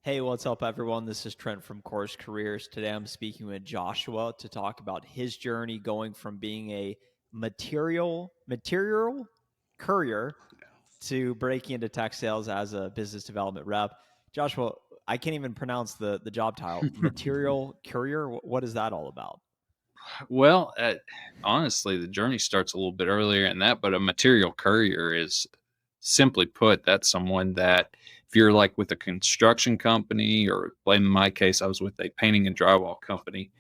Hey, what's up, everyone? This is Trent from CourseCareers. Today I'm speaking with Joshua to talk about his journey going from being a material courier to breaking into tech sales as a business development rep. Joshua, I can't even pronounce the job title. Material courier? What is that all about? Well, honestly, the journey starts a little bit earlier than that, but a material courier is simply put, that's someone that if you're like with a construction company, or in my case, I was with a painting and drywall company.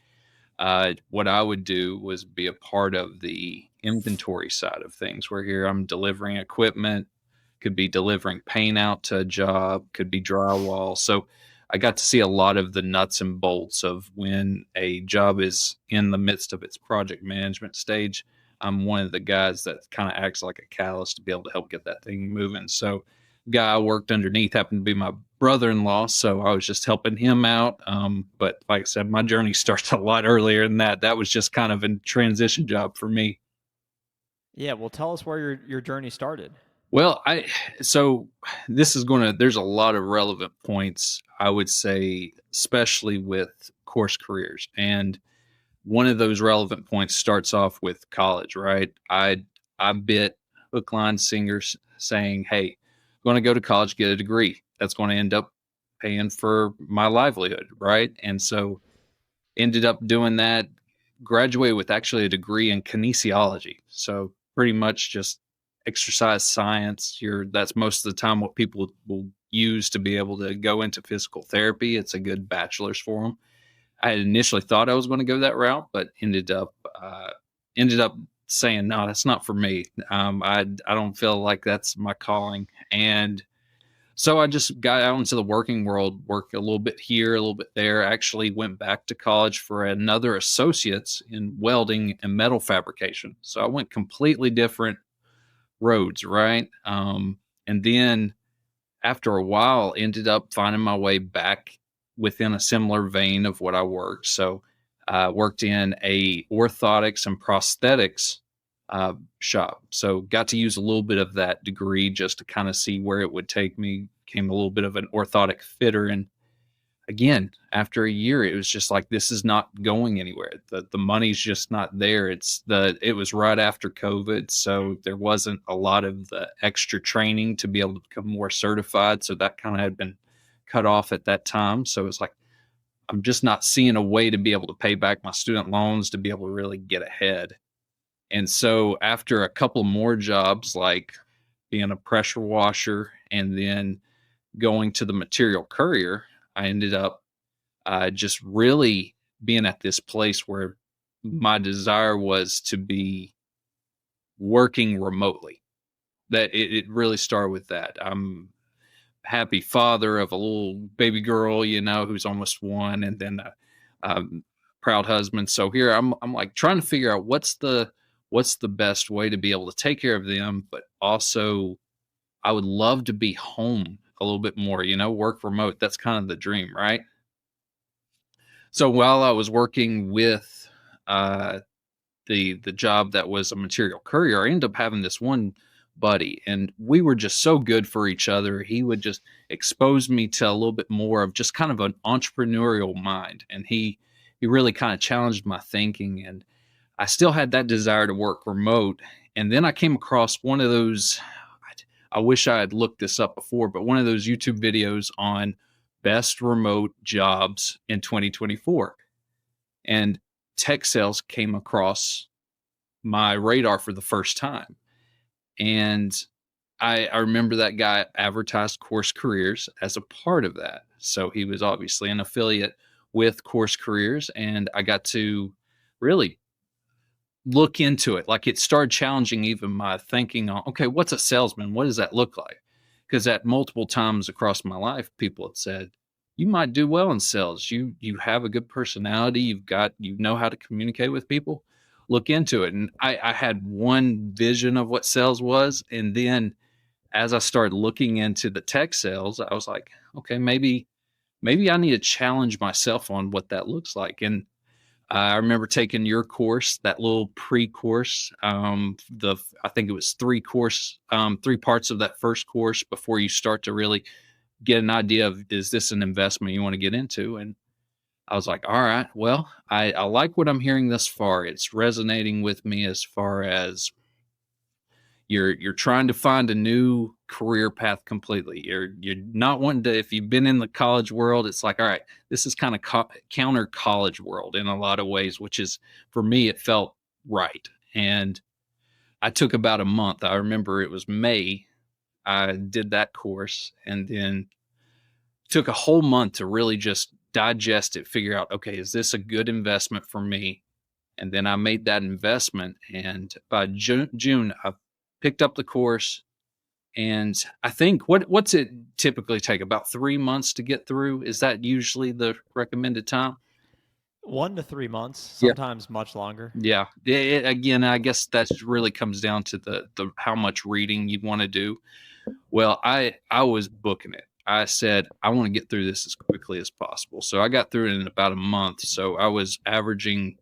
What I would do was be a part of the inventory side of things, where here I'm delivering equipment, could be delivering paint out to a job, could be drywall. So I got to see a lot of the nuts and bolts of when a job is in the midst of its project management stage. I'm one of the guys that kind of acts like a catalyst to be able to help get that thing moving. So, guy I worked underneath happened to be my brother-in-law, so I was just helping him out. But like I said, my journey starts a lot earlier than that. That was just kind of a transition job for me. Yeah, well, tell us where your journey started. Well, so this is going to there's a lot of relevant points, I would say, especially with course careers. And one of those relevant points starts off with college, right? I bit hook line singers saying, "Hey, I'm going to go to college, get a degree. That's going to end up paying for my livelihood," right? And so ended up doing that, graduated with actually a degree in kinesiology. So pretty much just exercise science. That's most of the time what people will use to be able to go into physical therapy. It's a good bachelor's for them. I had initially thought I was going to go that route, but ended up saying no, that's not for me. I don't feel like that's my calling, and so I just got out into the working world, worked a little bit here, a little bit there. Actually went back to college for another associate's in welding and metal fabrication. So I went completely different roads, right? And then after a while, ended up finding my way back within a similar vein of what I worked. So I worked in a orthotics and prosthetics shop. So got to use a little bit of that degree just to kind of see where it would take me. Became a little bit of an orthotic fitter. And again, after a year, it was just like, this is not going anywhere. The money's just not there. It was right after COVID. So there wasn't a lot of the extra training to be able to become more certified. So that kind of had been cut off at that time. So it's like, I'm just not seeing a way to be able to pay back my student loans to be able to really get ahead. And so after a couple more jobs, like being a pressure washer and then going to the material courier, I ended up just really being at this place where my desire was to be working remotely. That it really started with that. I'm a happy father of a little baby girl, who's almost one, and then a proud husband. So here I'm like trying to figure out what's the best way to be able to take care of them, but also I would love to be home a little bit more, work remote. That's kind of the dream, right? So while I was working with uh, the job that was a material courier, I ended up having this one buddy, and we were just so good for each other. He would just expose me to a little bit more of just kind of an entrepreneurial mind, and he really kind of challenged my thinking. And I still had that desire to work remote. And then I came across one of those. I wish I had looked this up before, but one of those YouTube videos on best remote jobs in 2024. And techsales came across my radar for the first time. And I remember that guy advertised Course Careers as a part of that. So he was obviously an affiliate with Course Careers, and I got to really look into it. Like, it started challenging even my thinking on, okay, what's a salesman? What does that look like? Because at multiple times across my life, people had said, you might do well in sales. You have a good personality. You know how to communicate with people. Look into it. And I had one vision of what sales was. And then as I started looking into the tech sales, I was like, okay, maybe I need to challenge myself on what that looks like. And I remember taking your course, that little pre-course. I think it was three parts of that first course before you start to really get an idea of, is this an investment you want to get into? And I was like, all right, well, I like what I'm hearing thus far. It's resonating with me as far as you're trying to find a new career path completely. You're not wanting to, if you've been in the college world, it's like, all right, this is kind of counter college world in a lot of ways, which is, for me, it felt right. And I took about a month. I remember it was May. I did that course and then took a whole month to really just digest it, figure out, okay, is this a good investment for me? And then I made that investment. And by June, I picked up the course. And I think what's it typically take? About 3 months to get through? Is that usually the recommended time? 1 to 3 months, Yeah. sometimes much longer. Yeah. Again, I guess that really comes down to the how much reading you want to do. Well, I was booking it. I said I want to get through this as quickly as possible. So I got through it in about a month. So I was averaging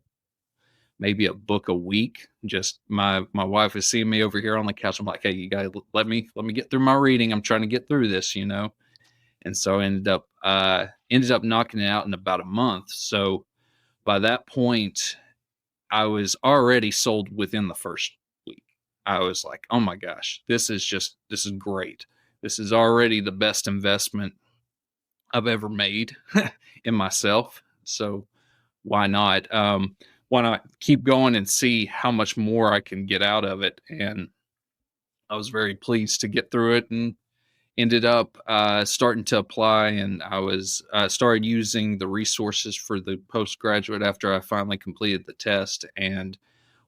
maybe a book a week. Just my wife is seeing me over here on the couch. I'm like, hey, you guys, let me get through my reading. I'm trying to get through this, you know. And so I ended up knocking it out in about a month. So by that point, I was already sold within the first week. I was like, oh my gosh, this is great. This is already the best investment I've ever made in myself. So why not? Why not keep going and see how much more I can get out of it? And I was very pleased to get through it and ended up starting to apply. And I was started using the resources for the postgraduate after I finally completed the test, and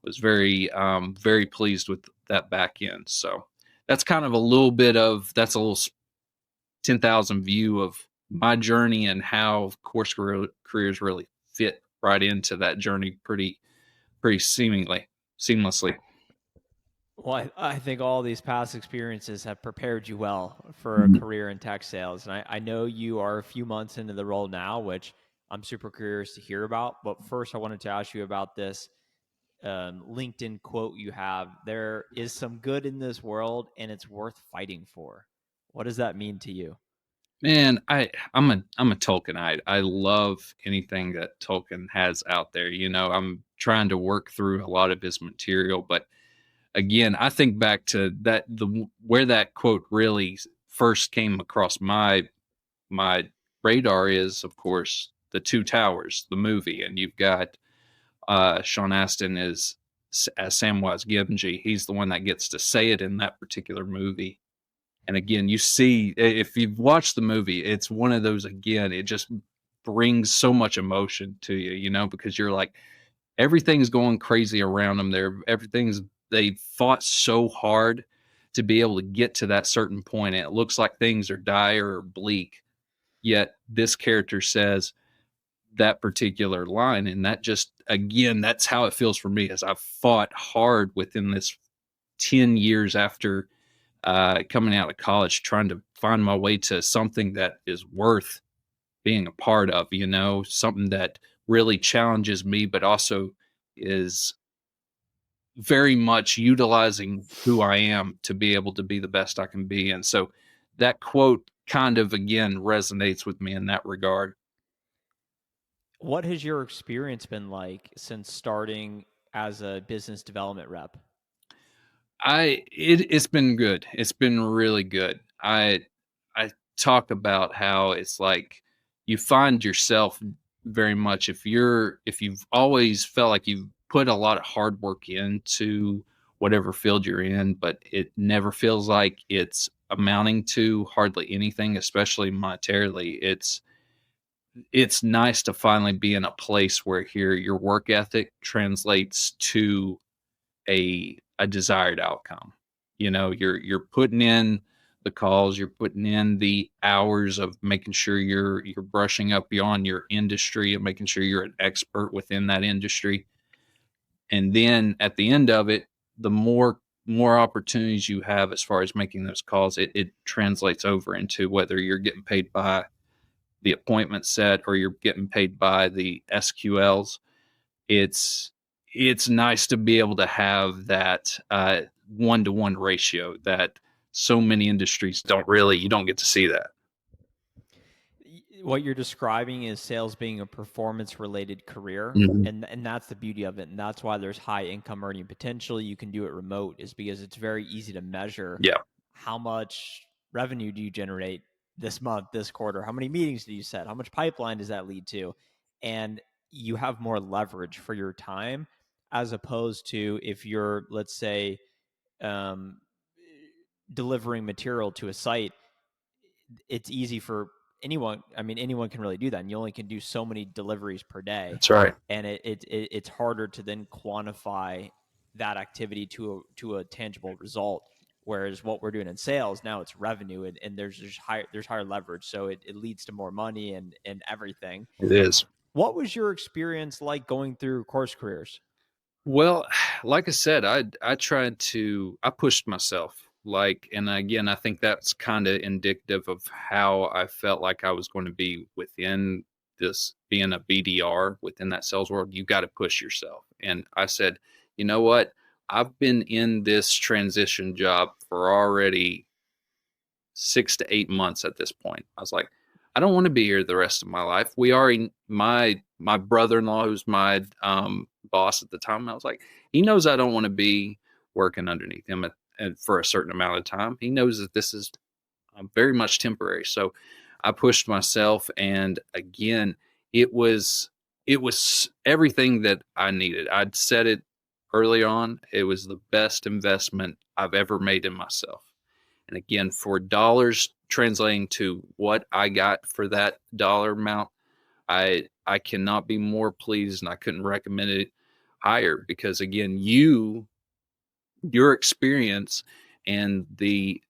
was very pleased with that back end. So that's kind of a little bit of, that's a little 10,000 view of my journey and how careers really fit right into that journey pretty seamlessly. Well, I think all these past experiences have prepared you well for a Mhm. career in tech sales. And I know you are a few months into the role now, which I'm super curious to hear about. But first, I wanted to ask you about this LinkedIn quote you have. There is some good in this world, and it's worth fighting for. What does that mean to you? Man, I'm a Tolkienite. I love anything that Tolkien has out there. You know, I'm trying to work through a lot of his material, but again, I think back to that the where that quote really first came across my radar is, of course, the Two Towers, the movie, and you've got Sean Astin as Samwise Gamgee. He's the one that gets to say it in that particular movie. And again, you see, if you've watched the movie, it's one of those, again, it just brings so much emotion to you, you know, because you're like, everything's going crazy around them. They fought so hard to be able to get to that certain point. And it looks like things are dire or bleak. Yet this character says that particular line. And that just, again, that's how it feels for me as I've fought hard within this 10 years after coming out of college, trying to find my way to something that is worth being a part of, you know, something that really challenges me, but also is very much utilizing who I am to be able to be the best I can be. And so that quote kind of, again, resonates with me in that regard. What has your experience been like since starting as a business development rep? It's been good. It's been really good. I talk about how it's like you find yourself very much, if you've always felt like you've put a lot of hard work into whatever field you're in, but it never feels like it's amounting to hardly anything, especially monetarily. It's nice to finally be in a place where here your work ethic translates to a desired outcome. You know, you're putting in the calls, you're putting in the hours of making sure you're brushing up beyond your industry and making sure you're an expert within that industry. And then at the end of it, the more opportunities you have as far as making those calls, it translates over into whether you're getting paid by the appointment set or you're getting paid by the SQLs. It's nice to be able to have that 1-to-1 ratio that so many industries don't really, you don't get to see that. what you're describing is sales being a performance related career, Mhm. and that's the beauty of it, and that's why there's high income earning potential. You can do it remote, is because it's very easy to measure Yeah, how much revenue do you generate this month, this quarter, how many meetings do you set, how much pipeline does that lead to, and you have more leverage for your time, as opposed to if you're, let's say, um, delivering material to a site. It's easy for anyone. I mean, anyone can really do that, and you only can do so many deliveries per day, that's right. and it's harder to then quantify that activity to a tangible result. Whereas what we're doing in sales now, it's revenue, and there's higher leverage, so it leads to more money and everything. It is. What was your experience like going through course careers? Well, like I said, I pushed myself. Like, and again, I think that's kind of indicative of how I felt like I was going to be within this being a BDR within that sales world. You got to push yourself. And I said, you know what? I've been in this transition job for already 6 to 8 months at this point. I was like, I don't want to be here the rest of my life. We already my brother-in-law, who's my boss at the time, I was like, he knows I don't want to be working underneath him for a certain amount of time. He knows that this is very much temporary. So I pushed myself, and again, it was it was everything that I needed. I'd said it early on. It was the best investment I've ever made in myself. And again, for dollars translating to what I got for that dollar amount, I cannot be more pleased, and I couldn't recommend it higher because again, your experience and the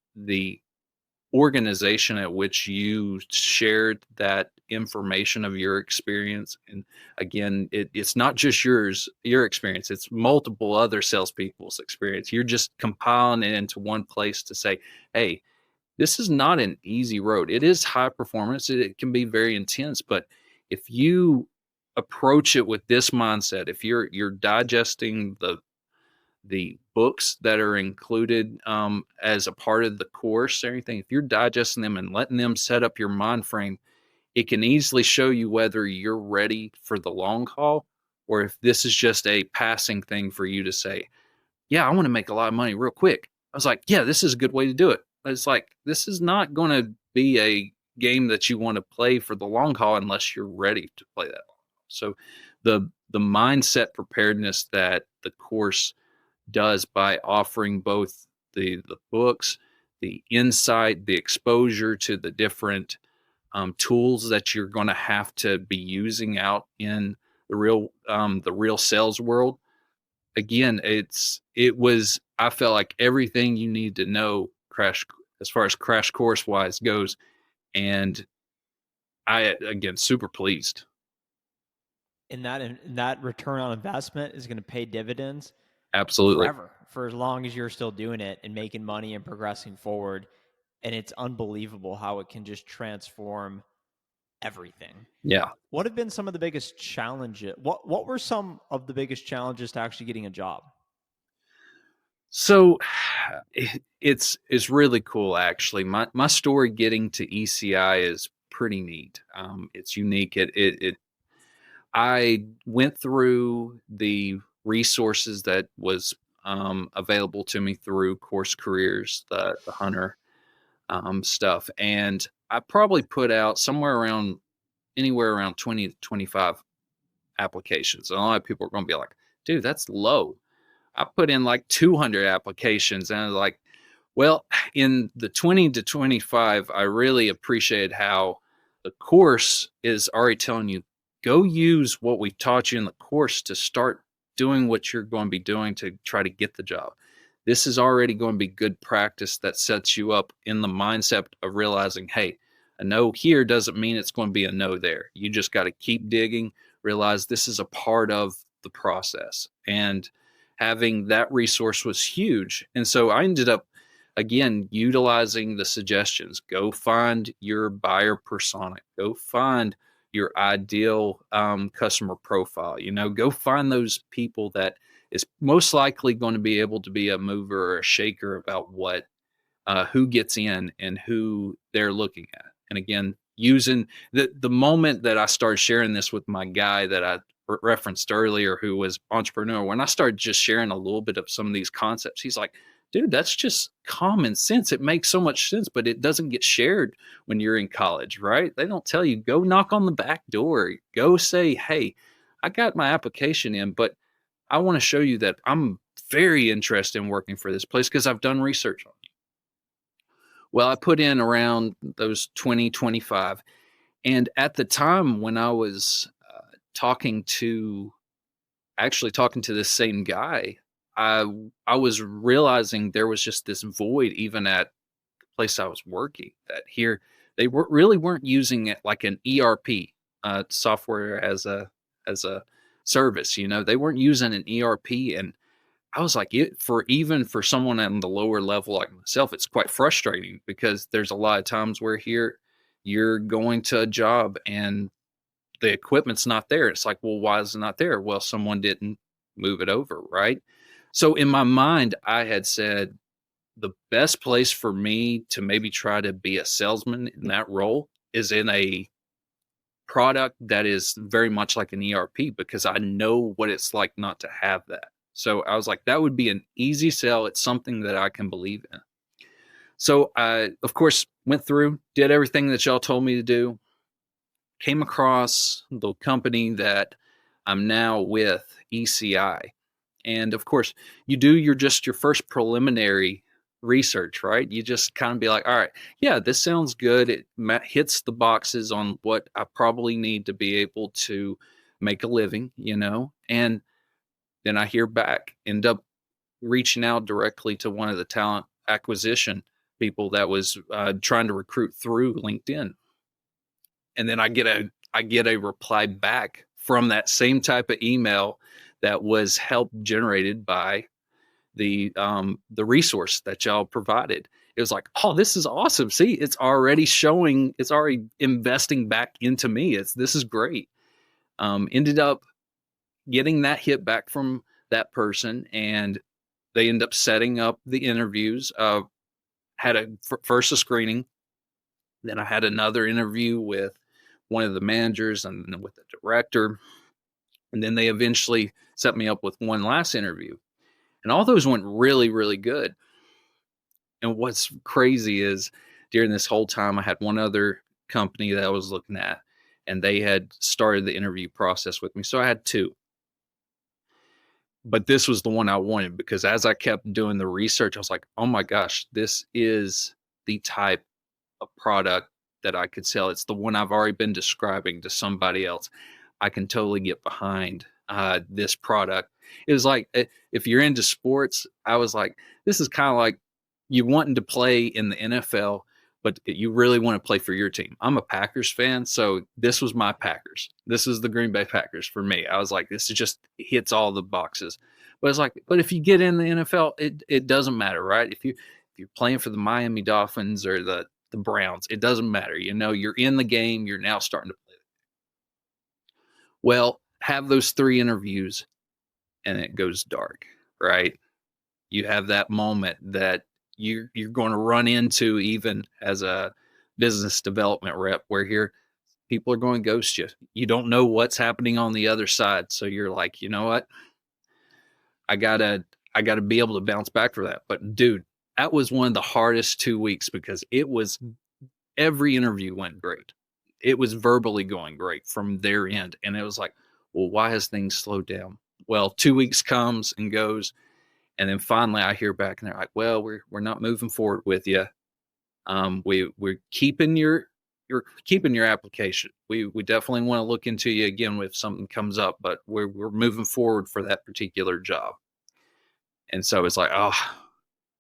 organization at which you shared that information of your experience. And again, it's not just your experience, it's multiple other salespeople's experience. You're just compiling it into one place to say, hey, this is not an easy road. It is high performance. It can be very intense, but if you approach it with this mindset, if you're digesting the books that are included as a part of the course, everything, if you're digesting them and letting them set up your mind frame, it can easily show you whether you're ready for the long haul or if this is just a passing thing for you to say, yeah, I want to make a lot of money real quick. I was like, yeah, this is a good way to do it. It's like, this is not going to be a game that you want to play for the long haul unless you're ready to play that long. So the mindset preparedness that the course does by offering both the books, the insight, the exposure to the different tools that you're going to have to be using out in the real sales world. Again, it was I felt like everything you need to know crash as far as crash course wise goes, and I again super pleased. And that return on investment is going to pay dividends Absolutely, forever, for as long as you're still doing it and making money and progressing forward. And it's unbelievable how it can just transform everything. yeah. What have been some of the biggest challenges? What were some of the biggest challenges to actually getting a job? So it's really cool actually. My story getting to ECI is pretty neat. It's unique. It I went through the resources that was available to me through CourseCareers, the Hunter stuff, and I probably put out somewhere around anywhere around 20 to 25 applications. And a lot of people are going to be like, dude, that's low. I put in like 200 applications, and I was like, well, in the 20 to 25, I really appreciated how the course is already telling you go use what we taught you in the course to start doing what you're going to be doing to try to get the job. This is already going to be good practice that sets you up in the mindset of realizing, hey, a no here doesn't mean it's going to be a no there. You just got to keep digging, realize this is a part of the process. And having that resource was huge. And so I ended up again utilizing the suggestions. Go find your buyer persona, go find your ideal customer profile, go find those people that is most likely going to be able to be a mover or a shaker about what who gets in and who they're looking at. And again, using the moment that I started sharing this with my guy that I referenced earlier, who was entrepreneur, when I started just sharing a little bit of some of these concepts, he's like, dude, that's just common sense. It makes so much sense, but it doesn't get shared when you're in college, right? They don't tell you, go knock on the back door, go say, hey, I got my application in, but I want to show you that I'm very interested in working for this place because I've done research on it. Well, I put in around those 20, 25. And at the time when I was talking to talking to this same guy, I I was realizing there was just this void even at the place I was working, that here they really weren't using it like an ERP, software as a service. You know, they weren't using an ERP, and I was like, it for even for someone on the lower level like myself, it's quite frustrating because there's a lot of times where here you're going to a job and the equipment's not there. It's like, well, why is it not there? Well, someone didn't move it over, right? So in my mind, I had said the best place for me to maybe try to be a salesman in that role is in a product that is very much like an ERP, because I know what it's like not to have that. So I was like, that would be an easy sell. It's something that I can believe in. So I, of course, went through, did everything that y'all told me to do, came across the company that I'm now with, ECI. And of course, you do your first preliminary research, right? You just kind of be like, all right, yeah, this sounds good. It hits the boxes on what I probably need to be able to make a living, you know? And then I hear back, end up reaching out directly to one of the talent acquisition people that was trying to recruit through LinkedIn. And then I get a reply back from that same type of email that was help generated by the resource that y'all provided. It was like, oh, this is awesome. See, it's already showing, it's already investing back into me. This is great. Ended up getting that hit back from that person, and they end up setting up the interviews. Had first a screening, then I had another interview with one of the managers and then with the director, and then they eventually set me up with one last interview. And all those went really, really good. And what's crazy is during this whole time, I had one other company that I was looking at, and they had started the interview process with me. So I had two. But this was the one I wanted, because as I kept doing the research, I was like, oh my gosh, this is the type of product that I could sell. It's the one I've already been describing to somebody else. I can totally get behind this product. It was like, if you're into sports, I was like, this is kind of like you wanting to play in the NFL, but you really want to play for your team. I'm a Packers fan, so this was my Packers. This is the Green Bay Packers for me. I was like, this is just hits all the boxes. But it's like, but if you get in the NFL, it doesn't matter, right? If you're playing for the Miami Dolphins or the Browns, it doesn't matter. You know, you're in the game. You're now starting to play. Well, have those 3 interviews and it goes dark, right? You have that moment that you're going to run into even as a business development rep, where here people are going to ghost you. You don't know what's happening on the other side. So you're like, you know what? I gotta be able to bounce back for that. But dude, that was one of the hardest 2 weeks, because it was every interview went great. It was verbally going great from their end. And it was like, well, why has things slowed down? Well, 2 weeks comes and goes. And then finally I hear back and they're like, well, we're not moving forward with you. We're keeping you're keeping your application. We definitely want to look into you again if something comes up, but we're moving forward for that particular job. And so it's like, oh,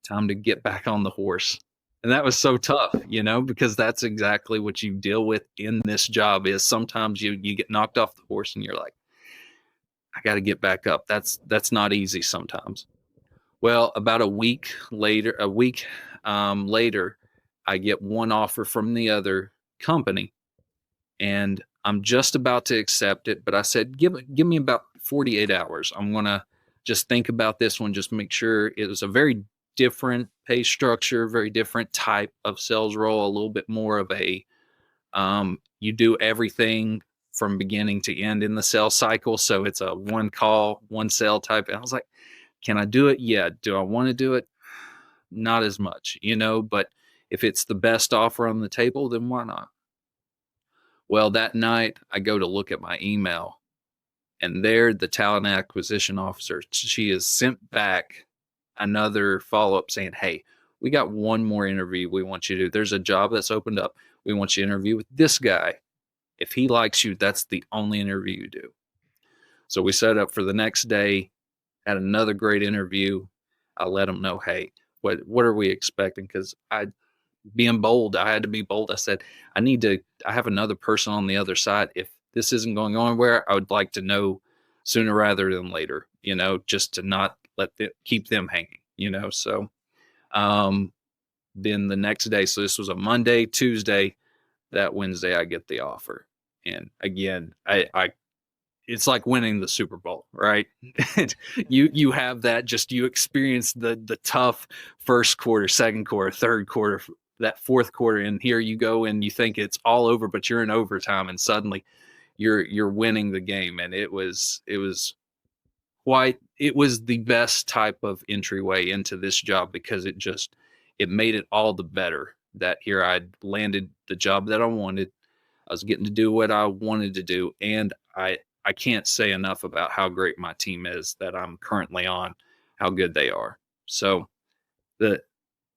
time to get back on the horse. And that was so tough, you know, because that's exactly what you deal with in this job. Is sometimes you get knocked off the horse and you're like, I got to get back up. That's not easy sometimes. Well, about a week later, I get one offer from the other company, and I'm just about to accept it. But I said, give me about 48 hours. I'm gonna just think about this one, just make sure. It was a very different pay structure, very different type of sales role, a little bit more of a You do everything from beginning to end in the sales cycle. So it's a one call, one sale type. And I was like, can I do it? Yeah. Do I want to do it? Not as much, but if it's the best offer on the table, then why not? Well, that night I go to look at my email, and there the talent acquisition officer, she has sent back another follow-up saying, hey, we got one more interview we want you to do. There's a job that's opened up. We want you to interview with this guy. If he likes you, that's the only interview you do. So we set up for the next day, had another great interview. I let him know, hey, what are we expecting? Because being bold, I had to be bold. I said, I have another person on the other side. If this isn't going on anywhere, I would like to know sooner rather than later, just to not keep them hanging, So, then the next day, so this was a Monday, Tuesday, that Wednesday, I get the offer. And again, I it's like winning the Super Bowl, right? You have that, just you experience the tough first quarter, second quarter, third quarter, that fourth quarter, and here you go and you think it's all over, but you're in overtime and suddenly you're winning the game. And it was the best type of entryway into this job, because it made it all the better that here I'd landed the job that I wanted. I was getting to do what I wanted to do, and I can't say enough about how great my team is that I'm currently on, how good they are. So the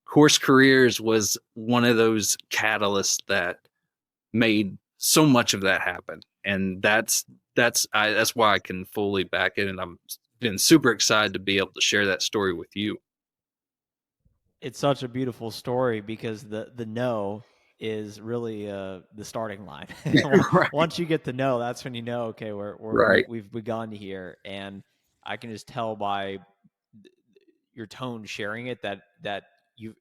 CourseCareers was one of those catalysts that made so much of that happen, and that's why I can fully back it, and I'm been super excited to be able to share that story with you. It's such a beautiful story because the no is really the starting line. Right, Once you get the no, that's when you know, okay, right. we've begun here, and I can just tell by your tone sharing it that you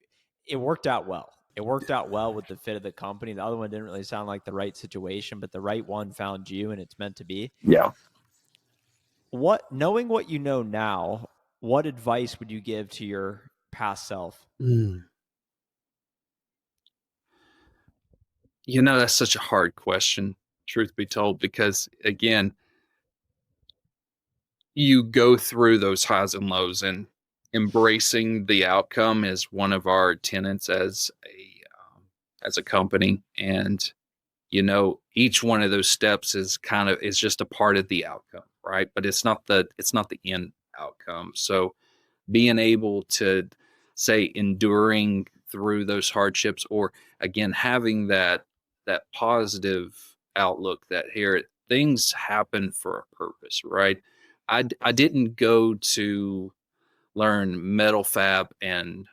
it worked out well. It worked out well with the fit of the company. The other one didn't really sound like the right situation, but the right one found you, and it's meant to be. Yeah. Knowing what you know now, what advice would you give to your past self? Mm. That's such a hard question, truth be told, because again, you go through those highs and lows, and embracing the outcome is one of our tenets as a company. And each one of those steps is just a part of the outcome, right? But it's not the end outcome. So being able to say enduring through those hardships, or again having that positive outlook that here things happen for a purpose, right? I didn't go to learn metal fab and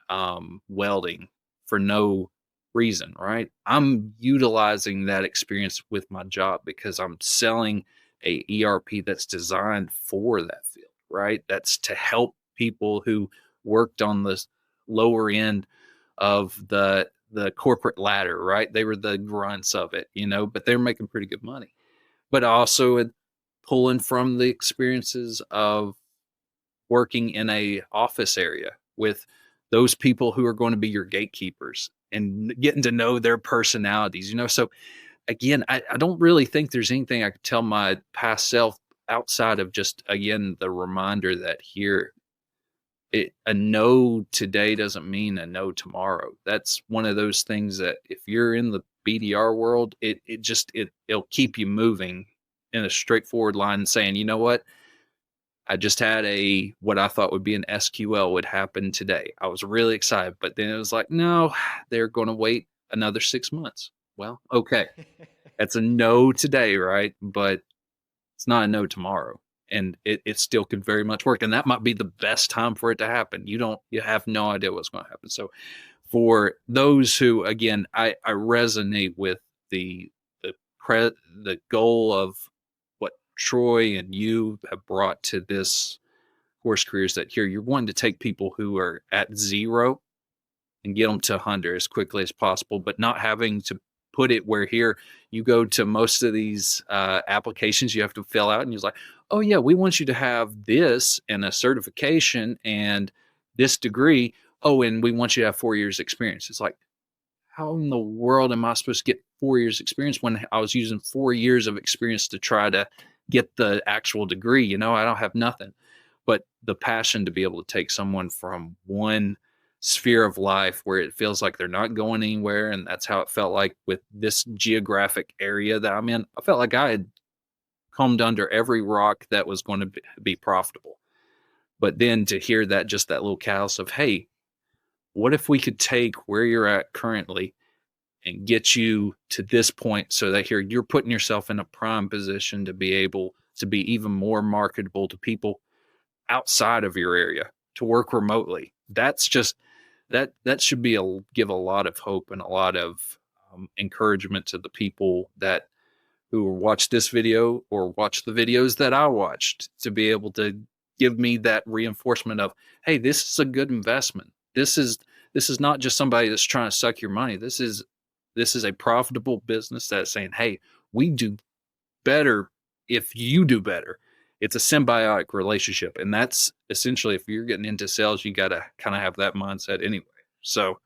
welding for no reason, right? I'm utilizing that experience with my job because I'm selling a ERP that's designed for that field, right? That's to help people who worked on the lower end of the corporate ladder, right? They were the grunts of it, but they're making pretty good money. But also pulling from the experiences of working in a office area with those people who are going to be your gatekeepers, and getting to know their personalities, so again, I don't really think there's anything I could tell my past self outside of just, again, the reminder that here, a no today doesn't mean a no tomorrow. That's one of those things that if you're in the BDR world, it'll keep you moving in a straightforward line, saying, you know what, I just had what I thought would be an SQL would happen today. I was really excited, but then it was like, no, they're going to wait another 6 months. Well, okay, that's a no today, right? But it's not a no tomorrow, and it still could very much work. And that might be the best time for it to happen. You have no idea what's going to happen. So for those who, again, I resonate with the the goal of what Troy and you have brought to this CourseCareers, that here you're wanting to take people who are at zero and get them to 100 as quickly as possible, but not having to put it where here you go to most of these applications you have to fill out, and you're like, oh yeah, we want you to have this and a certification and this degree. Oh, and we want you to have 4 years experience. It's like, how in the world am I supposed to get 4 years experience when I was using 4 years of experience to try to get the actual degree. I don't have nothing. But the passion to be able to take someone from one sphere of life where it feels like they're not going anywhere, and that's how it felt like with this geographic area that I'm in. I felt like I had combed under every rock that was going to be profitable. But then to hear that, just that little callus of, hey, what if we could take where you're at currently and get you to this point so that here you're putting yourself in a prime position to be able to be even more marketable to people outside of your area to work remotely. That's just that should be give a lot of hope and a lot of encouragement to the people that who watch this video or watch the videos that I watched, to be able to give me that reinforcement of, hey, this is a good investment. This is not just somebody that's trying to suck your money. This is a profitable business that's saying, hey, we do better if you do better. It's a symbiotic relationship. And that's essentially, if you're getting into sales, you got to kind of have that mindset anyway. So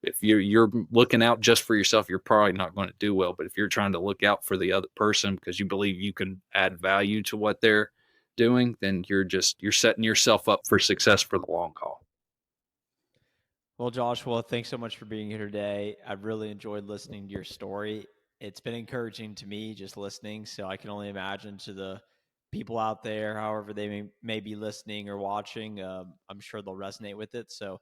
if you're looking out just for yourself, you're probably not going to do well. But if you're trying to look out for the other person because you believe you can add value to what they're doing, then you're setting yourself up for success for the long haul. Well, Joshua, thanks so much for being here today. I've really enjoyed listening to your story. It's been encouraging to me just listening, so I can only imagine to the people out there, however they may be listening or watching, I'm sure they'll resonate with it. So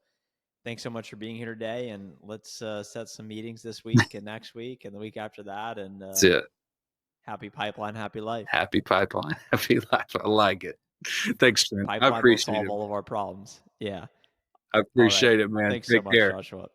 thanks so much for being here today, and let's set some meetings this week and next week and the week after that, and That's it. happy pipeline, happy life. Happy pipeline, happy life. I like it. Thanks, Trent. I Pipeline will appreciate solve it. all of our problems. Yeah. I All right. appreciate it, man. Thanks so Take much, care. Joshua.